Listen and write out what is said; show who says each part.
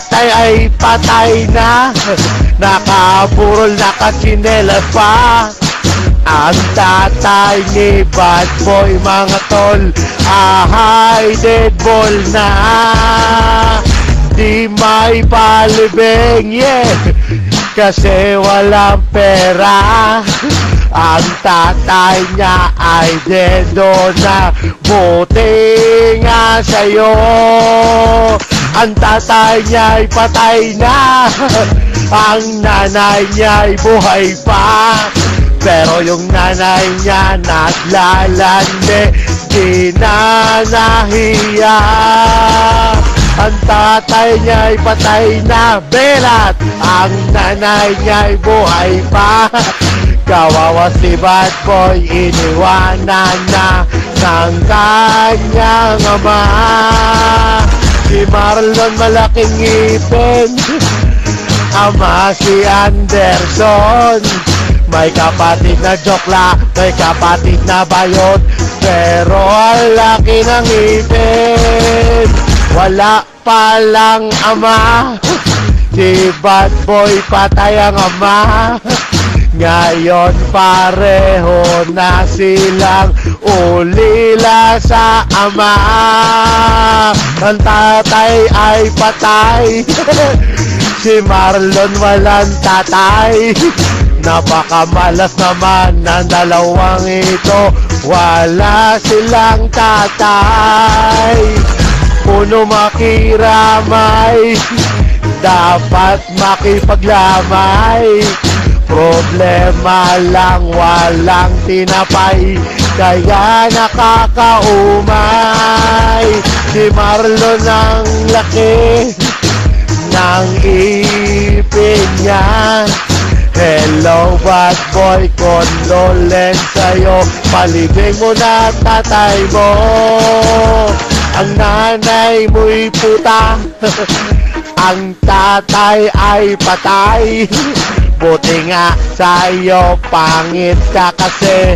Speaker 1: tatay ay patay na, nakaburol, nakatsinelas pa. Ang tatay ni Bad Boy, mga tol, ahay, dead ball na. Di may palibing, yeah, kasi walang pera. Ang tatay niya ay dedo na, buti nga sa'yo. Ang tatay niya ay patay na, ang nanay niya ay buhay pa. Pero yung nanay niya naglalandi, di na nahiya. Ang tatay niya ay patay na, belat, ang nanay niya ay buhay pa. Kawawa si Bad Boy, iniwanan na ng kanyang ama. Si Marlon malaking ngipin, ama si Anderson. May kapatid na jokla, may kapatid na bayot, pero ang laki ng ngipin. Wala palang ama, si Bad Boy patay ang ama. Ngayon pareho na silang ulila sa ama. Ang tatay ay patay, si Marlon walang tatay. Napakamalas naman ng dalawang ito, wala silang tatay. Puno makiramay, dapat makipaglamay. Problema lang walang tinapay, kaya nakakaumay. Si Marlon ang laki ng ipin niya. Hello Bad Boy, condolence sa'yo, palibing mo na tatay mo. Ang nanay mo'y puta, ang tatay ay patay. Buti nga sa'yo, pangit ka kasi